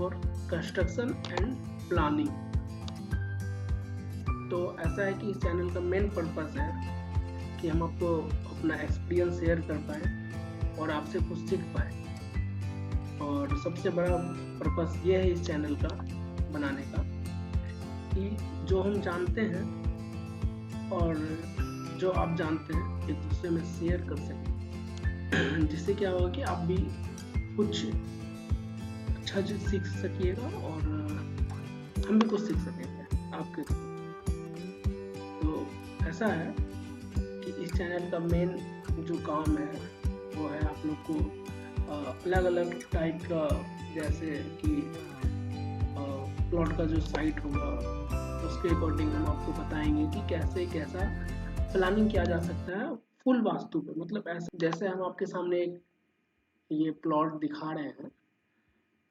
For construction and planning. तो ऐसा है कि इस चैनल का मेन पर्पस है कि हम आपको अपना एक्सपीरियंस शेयर कर पाए और आपसे कुछ सीख पाए। और सबसे बड़ा पर्पस ये है इस चैनल का बनाने का कि जो हम जानते हैं और जो आप जानते हैं एक दूसरे में शेयर कर सकें, जिससे क्या होगा कि आप भी कुछ अच्छा चीज सीख सकिएगा और हम भी कुछ सीख सकेंगे आपके थ्रू। तो ऐसा है कि इस चैनल का मेन जो काम है वो है आप लोग को अलग अलग टाइप का, जैसे कि प्लॉट का जो साइट होगा उसके अकॉर्डिंग हम आपको बताएंगे कि कैसे कैसा प्लानिंग किया जा सकता है फुल वास्तु पे। मतलब ऐसे जैसे हम आपके सामने एक ये प्लॉट दिखा रहे हैं,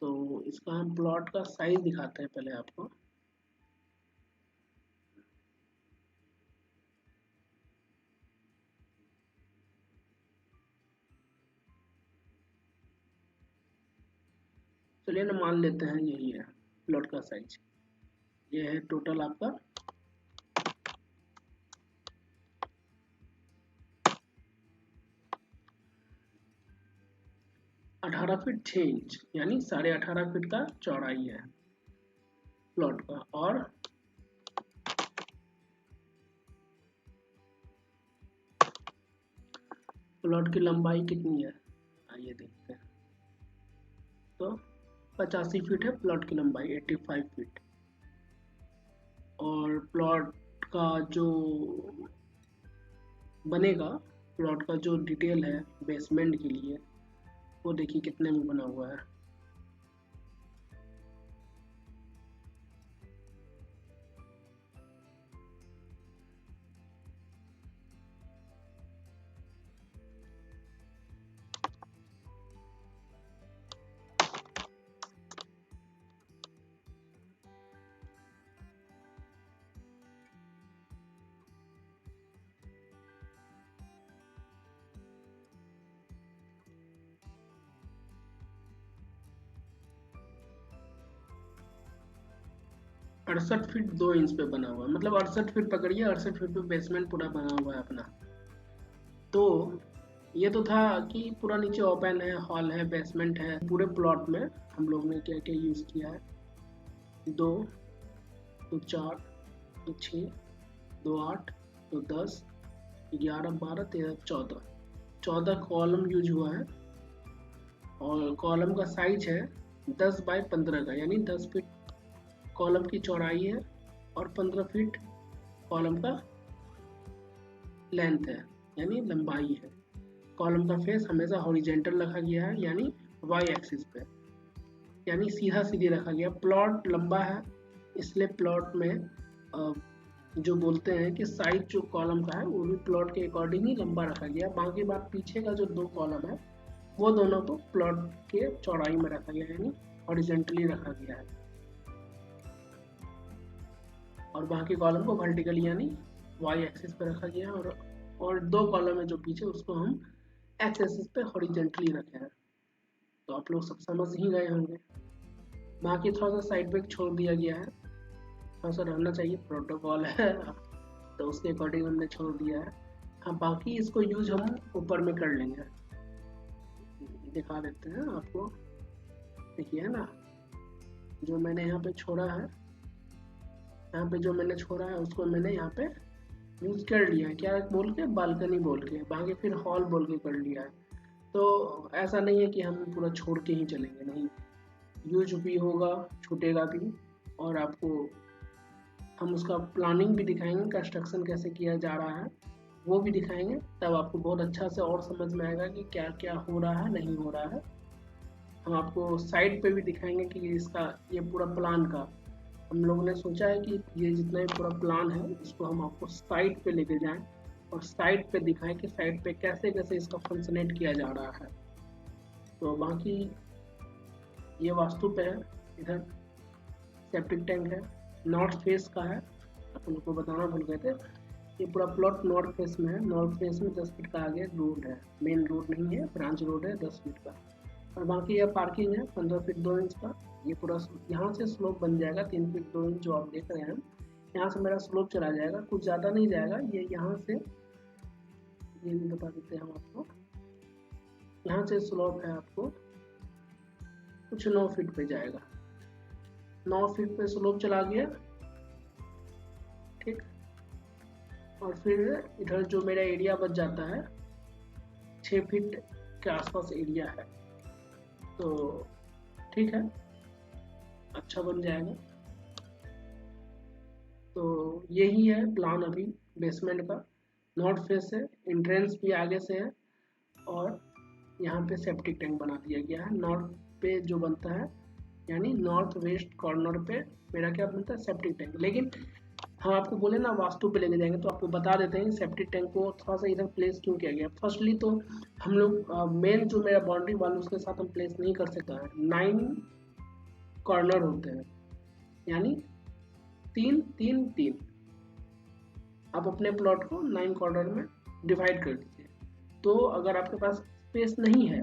तो इसका हम प्लॉट का साइज दिखाते हैं पहले आपको। चलिए ना, मान लेते हैं यही है प्लॉट का साइज। ये है टोटल आपका 18 फीट 6 इंच, यानी 18.5 फीट का चौड़ाई है प्लॉट का। और प्लॉट की लंबाई कितनी है आइए देखते हैं। तो 85 फीट है प्लॉट की लंबाई, 85 फीट। और प्लॉट का जो बनेगा, प्लॉट का जो डिटेल है बेसमेंट के लिए, वो देखिए कितने में बना हुआ है। अड़सठ फीट 2 इंच पे बना हुआ है, मतलब 68 फीट पकड़िए, 68 फीट पे बेसमेंट पूरा बना हुआ है अपना। तो ये तो था कि पूरा नीचे ओपन है, हॉल है, बेसमेंट है। पूरे प्लॉट में हम लोग ने क्या क्या यूज किया है, 2, 2 4, 2 6, 2 8, 2 10, 11 12 13 14 कॉलम यूज हुआ है। और कॉलम का साइज है 10 बाय 15 का, यानी 10 फीट कॉलम की चौड़ाई है और 15 फीट कॉलम का लेंथ है, यानी लंबाई है। कॉलम का फेस हमेशा हॉरिजेंटल रखा गया है, यानी वाई एक्सिस पे, यानी सीधा सीधे रखा गया। प्लॉट लंबा है, इसलिए प्लॉट में जो बोलते हैं कि साइज जो कॉलम का है वो भी प्लॉट के अकॉर्डिंग ही लंबा रखा गया। बाकी बात पीछे का जो 2 कॉलम है वो दोनों को प्लॉट के चौड़ाई में रखा गया है, यानी हॉरिजेंटली रखा गया है। और बाकी कॉलम को वर्टिकली यानी वाई एक्सिस पे रखा गया है। और 2 कॉलम है जो पीछे, उसको हम एक्स एक्सिस पे हॉरिजेंटली रखे हैं। तो आप लोग सब समझ ही गए होंगे। बाकी थोड़ा सा साइड पे छोड़ दिया गया है, थोड़ा सा रहना चाहिए, प्रोटोकॉल है तो उसके अकॉर्डिंग हमने छोड़ दिया है। हाँ, बाकी इसको यूज हम ऊपर में कर लेंगे। दिखा देते हैं आपको, देखिए है ना, जो मैंने यहाँ पे छोड़ा है, यहाँ पे जो मैंने छोड़ा है उसको मैंने यहाँ पे यूज कर लिया है। क्या बोल के, बालकनी बोल के, बाकी फिर हॉल बोल के कर लिया है। तो ऐसा नहीं है कि हम पूरा छोड़ के ही चलेंगे, नहीं, यूज भी होगा, छूटेगा भी। और आपको हम उसका प्लानिंग भी दिखाएंगे, कंस्ट्रक्शन कैसे किया जा रहा है वो भी दिखाएंगे। तब आपको बहुत अच्छा से और समझ में आएगा कि क्या क्या हो रहा है, नहीं हो रहा है। हम आपको साइड पे भी दिखाएंगे कि इसका ये पूरा प्लान का हम लोगों ने सोचा है कि ये जितना भी पूरा प्लान है इसको हम आपको साइट पे लेके जाएं और साइट पे दिखाएं कि साइट पे कैसे कैसे इसका फंक्शनेट किया जा रहा है। तो बाकी ये वास्तु पे है। इधर सेप्टिक टैंक है, नॉर्थ फेस का है, अपन को बताना भूल गए थे। ये पूरा प्लॉट नॉर्थ फेस में है। नॉर्थ फेस में 10 फीट का आगे रोड है, मेन रोड नहीं है, ब्रांच रोड है 10 फीट का। और बाकी यह पार्किंग है 15 फीट 2 इंच का। ये पूरा यहाँ से स्लोप बन जाएगा 3 फीट 2 इंच जो आप देख रहे हैं। यहाँ से मेरा स्लोप चला जाएगा, कुछ ज़्यादा नहीं जाएगा। ये यहाँ से, ये भी बता देते हैं हम आपको, यहाँ से स्लोप है आपको कुछ 9 फीट पे जाएगा। 9 फीट पे स्लोप चला गया, ठीक। और फिर इधर जो मेरा एरिया बच जाता है 6 फीट के आसपास एरिया है, तो ठीक है, अच्छा बन जाएगा। तो यही है प्लान अभी बेसमेंट का। नॉर्थ फेस है, एंट्रेंस भी आगे से है, और यहाँ पे सेप्टिक टैंक बना दिया गया है नॉर्थ पे जो बनता है, यानी नॉर्थ वेस्ट कॉर्नर पे मेरा क्या बनता है, सेप्टिक टैंक। लेकिन हम आपको बोले ना वास्तु पे लेके जाएंगे, तो आपको बता देते हैं सेप्टिक टैंक को थोड़ा सा इधर प्लेस क्यों किया गया। फर्स्टली तो हम लोग मेन जो मेरा बाउंड्री वाल उसके साथ हम प्लेस नहीं कर सकते हैं। 9 कॉर्नर होते हैं, यानी 3 3 3। आप अपने प्लॉट को 9 कॉर्नर में डिवाइड कर दीजिए। तो अगर आपके पास स्पेस नहीं है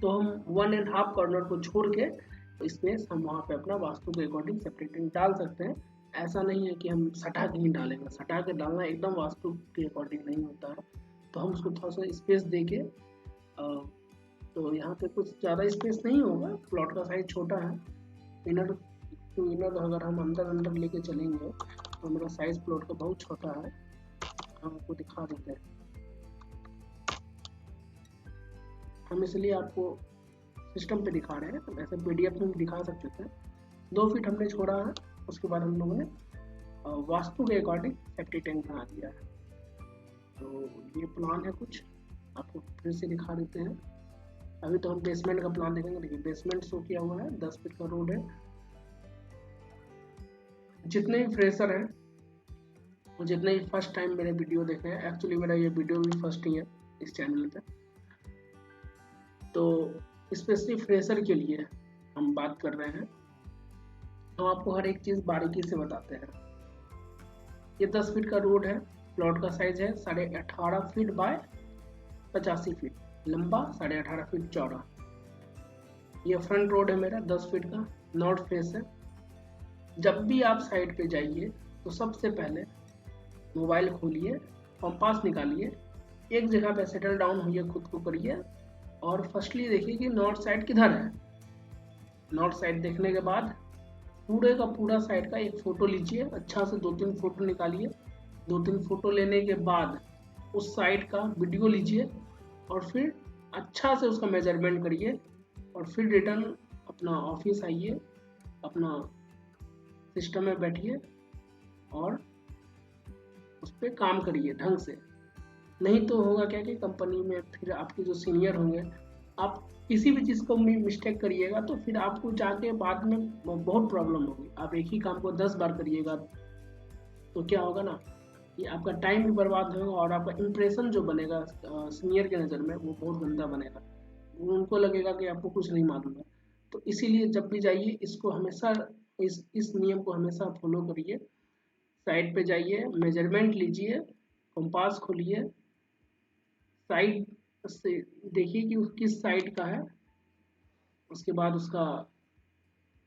तो हम 1.5 कॉर्नर को छोड़ के स्पेस हम वहाँ पे अपना वास्तु के अकॉर्डिंग सेप्टिक टैंक डाल सकते हैं। ऐसा नहीं है कि हम सटा के ही डालेंगे, सटा के डालना एकदम वास्तु के अकॉर्डिंग नहीं होता है। तो हम उसको थोड़ा सा स्पेस दे के, तो यहाँ पे कुछ ज़्यादा स्पेस नहीं होगा, प्लॉट का साइज छोटा है। इनर टू इनर अगर हम अंदर लेके चलेंगे तो मेरा साइज प्लॉट का बहुत छोटा है। हम आपको दिखा देते हैं, हम इसलिए आपको सिस्टम पे दिखा रहे हैं, ऐसे PDF में भी दिखा सकते थे। 2 फीट हमने छोड़ा है, उसके बाद हम लोगों ने वास्तु के अकॉर्डिंग सेप्टिक टैंक बना दिया है। तो ये प्लान है कुछ, आपको फिर से दिखा देते हैं। अभी तो हम बेसमेंट का प्लान देखेंगे। देखिए बेसमेंट शो किया हुआ है, 10 फीट का रोड है। जितने भी फ्रेशर हैं, जितने भी फर्स्ट टाइम मेरे वीडियो देख रहे हैं, एक्चुअली मेरा ये वीडियो भी फर्स्ट ही है इस चैनल पे, तो स्पेशली फ्रेशर के लिए हम बात कर रहे हैं। हम आपको हर एक चीज़ बारीकी से बताते हैं। ये 10 फीट का रोड है, प्लॉट का साइज है 18.5 फीट बाय 85 फीट लंबा, 18.5 फीट चौड़ा। ये फ्रंट रोड है मेरा 10 फीट का, नॉर्थ फेस है। जब भी आप साइड पे जाइए तो सबसे पहले मोबाइल खोलिए, कंपास निकालिए, एक जगह पे सेटल डाउन होइए, खुद को करिए, और फर्स्टली देखिए कि नॉर्थ साइड किधर है। नॉर्थ साइड देखने के बाद पूरे का पूरा साइड का एक फ़ोटो लीजिए, अच्छा से 2-3 फ़ोटो निकालिए। 2-3 फ़ोटो लेने के बाद उस साइड का वीडियो लीजिए और फिर अच्छा से उसका मेजरमेंट करिए, और फिर रिटर्न अपना ऑफिस आइए, अपना सिस्टम में बैठिए और उस पर काम करिए ढंग से। नहीं तो होगा क्या कि कंपनी में फिर आपके जो सीनियर होंगे, आप किसी भी चीज़ को मिस्टेक करिएगा तो फिर आपको जाके बाद में बहुत प्रॉब्लम होगी। आप एक ही काम को 10 बार करिएगा तो क्या होगा ना कि आपका टाइम भी बर्बाद होगा, और आपका इम्प्रेशन जो बनेगा सीनियर के नज़र में वो बहुत गंदा बनेगा। उनको लगेगा कि आपको कुछ नहीं मालूम है। तो इसीलिए जब भी जाइए इसको हमेशा इस नियम को हमेशा फॉलो करिए। साइड पे जाइए, मेजरमेंट लीजिए, कंपास खोलिए, साइड से देखिए कि किस साइड का है। उसके बाद उसका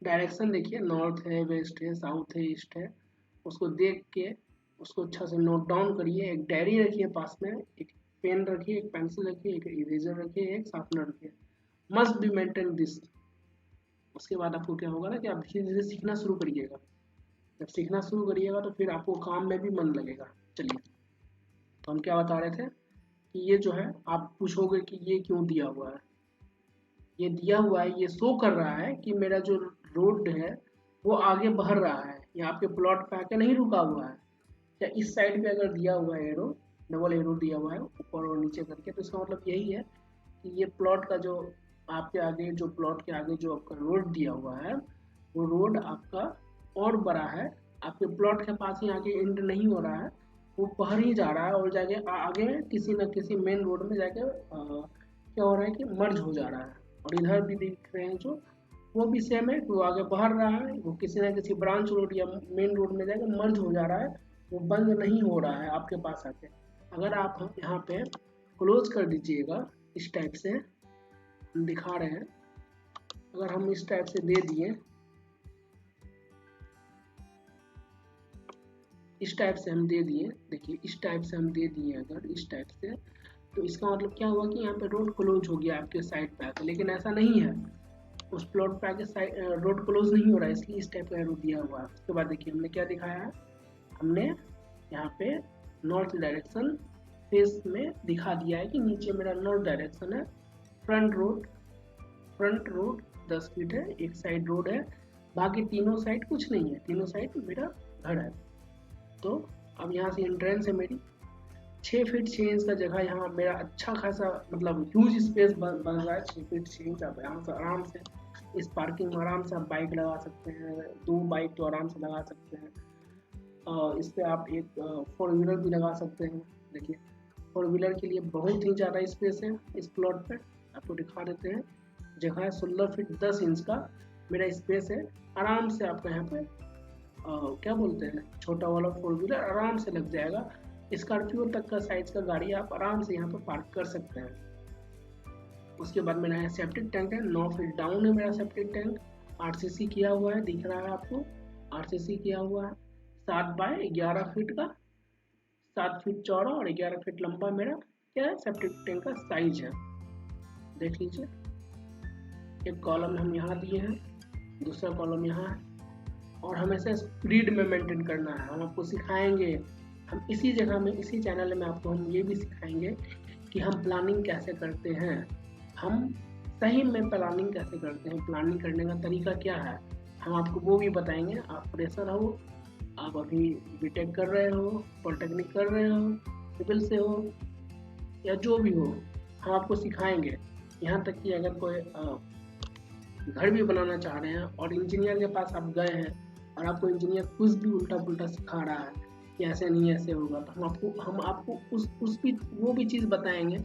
डायरेक्शन देखिए, नॉर्थ है, वेस्ट है, साउथ है, ईस्ट है। उसको देख के उसको अच्छा से नोट डाउन करिए। एक डायरी रखिए पास में, एक पेन रखिए, एक पेंसिल रखिए, एक इरेजर रखिए, एक शार्पनर रखिए। Must be maintain this. उसके बाद आपको क्या होगा ना कि आप धीरे धीरे सीखना शुरू करिएगा। जब सीखना शुरू करिएगा तो फिर आपको काम में भी मन लगेगा। चलिए, तो हम क्या बता रहे थे कि ये जो है, आप पूछोगे कि ये क्यों दिया हुआ है। ये दिया हुआ है, ये शो कर रहा है कि मेरा जो रोड है वो आगे बढ़ रहा है, ये आपके प्लॉट पे आके नहीं रुका हुआ है। या इस साइड पे अगर दिया हुआ है एरो, डबल एरो दिया हुआ है ऊपर और नीचे करके, तो इसका मतलब यही है कि ये प्लॉट का जो आपके आगे, जो प्लॉट के आगे जो आपका रोड दिया हुआ है, वो रोड आपका और बड़ा है, आपके प्लॉट के पास ही आगे एंड नहीं हो रहा है, वो बाहर ही जा रहा है और जाके आगे किसी न किसी मेन रोड में जाके क्या हो रहा है कि मर्ज हो जा रहा है। और इधर भी दिख रहे हैं जो, वो भी सेम है, वो आगे बढ़ रहा है, वो किसी न किसी ब्रांच रोड या मेन रोड में जाके मर्ज हो जा रहा है, वो बंद नहीं हो रहा है आपके पास आके। अगर आप यहाँ पे क्लोज कर दीजिएगा इस टाइप से, दिखा रहे हैं। अगर हम इस टाइप से दे दिए, इस टाइप से हम दे दिए, देखिए इस टाइप से हम दे दिए अगर इस टाइप से, तो इसका मतलब क्या हुआ कि यहाँ पे रोड क्लोज हो गया आपके साइड पे आके, लेकिन ऐसा नहीं है। उस प्लॉट पे आके साइड रोड क्लोज नहीं हो रहा है, इसलिए इस टाइप का एरो दिया हुआ है। उसके बाद देखिए हमने क्या दिखाया है, हमने यहाँ पे नॉर्थ डायरेक्शन फेस में दिखा दिया है कि नीचे मेरा नॉर्थ डायरेक्शन है, फ्रंट रोड 10 फीट है, एक साइड रोड है, बाकी तीनों साइड कुछ नहीं है, तीनों साइड मेरा घर है। तो अब यहाँ से एंट्रेंस है मेरी, 6 फीट 6 इंच का जगह यहाँ मेरा अच्छा खासा मतलब ह्यूज स्पेस बन रहा है। 6 फीट 6 इंच आप यहाँ से आराम से इस पार्किंग में आराम से आप बाइक लगा सकते हैं, 2 बाइक तो आराम से लगा सकते हैं। इस पर आप एक 4 व्हीलर भी लगा सकते हैं। देखिए 4 व्हीलर के लिए बहुत ही ज़्यादा स्पेस है इस प्लॉट पर, आपको दिखा देते हैं। जगह है 16 फीट 10 इंच का मेरा स्पेस है, आराम से आपका यहाँ पे क्या बोलते हैं, छोटा वाला 4 व्हीलर आराम से लग जाएगा। स्कॉर्पियो तक का साइज का गाड़ी आप आराम से यहाँ पर पार्क कर सकते हैं। उसके बाद मेरा यहाँ सेप्टिक टैंक है, 9 फीट डाउन है मेरा सेप्टिक टैंक, आरसीसी किया हुआ है, दिख रहा है आपको, आरसीसी किया हुआ है, 7 बाय 11 फीट का, 7 फीट चौड़ा और 11 फीट लंबा मेरा क्या है सेप्टिक टैंक का साइज है। देख लीजिए, एक कॉलम हम यहाँ दिए हैं, दूसरा कॉलम यहाँ है, और हमेशा स्पीड में मेंटेन करना है। हम आपको सिखाएंगे, हम इसी जगह में इसी चैनल में आपको हम ये भी सिखाएंगे कि हम प्लानिंग कैसे करते हैं, हम सही में प्लानिंग कैसे करते हैं, प्लानिंग करने का तरीका क्या है, हम आपको वो भी बताएंगे। आप फ्रेशर हो, आप अभी बीटेक कर रहे हो, पॉलिटेक्निक कर रहे हो, सिविल से हो या जो भी हो, हम आपको सिखाएंगे। यहाँ तक कि अगर कोई घर भी बनाना चाह रहे हैं और इंजीनियर के पास आप गए हैं और आपको इंजीनियर कुछ भी उल्टा पुल्टा सिखा रहा है कि ऐसे नहीं ऐसे होगा, तो हम आपको उस भी वो भी चीज़ बताएंगे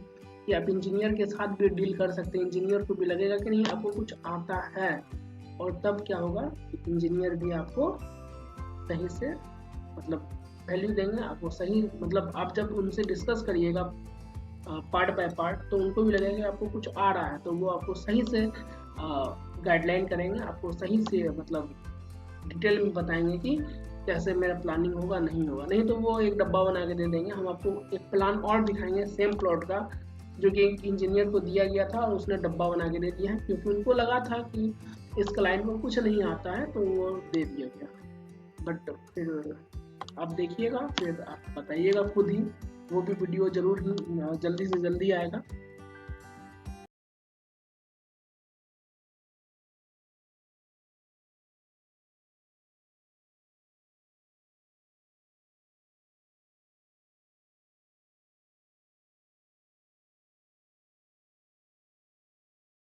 कि आप इंजीनियर के साथ भी डील कर सकते हैं। इंजीनियर को भी लगेगा कि नहीं आपको कुछ आता है, और तब क्या होगा कि इंजीनियर भी आपको सही से मतलब वैल्यू देंगे आपको सही, मतलब आप जब उनसे डिस्कस करिएगा पार्ट बाय पार्ट, तो उनको भी लगेगा कि आपको कुछ आ रहा है, तो वो आपको सही से गाइडलाइन करेंगे, आपको सही से मतलब डिटेल में बताएंगे कि कैसे मेरा प्लानिंग होगा नहीं होगा। नहीं तो वो एक डब्बा बना के दे देंगे, हम आपको एक प्लान और दिखाएंगे सेम प्लॉट का, जो कि एक इंजीनियर को दिया गया था और उसने डब्बा बना के दे दिया है, क्योंकि उनको लगा था कि इस क्लाइंट को कुछ नहीं आता है, तो वो दे दिया गया। बट फिर आप देखिएगा, फिर आप बताइएगा खुद ही, वो भी वीडियो जरूर ही जल्दी से जल्दी आएगा।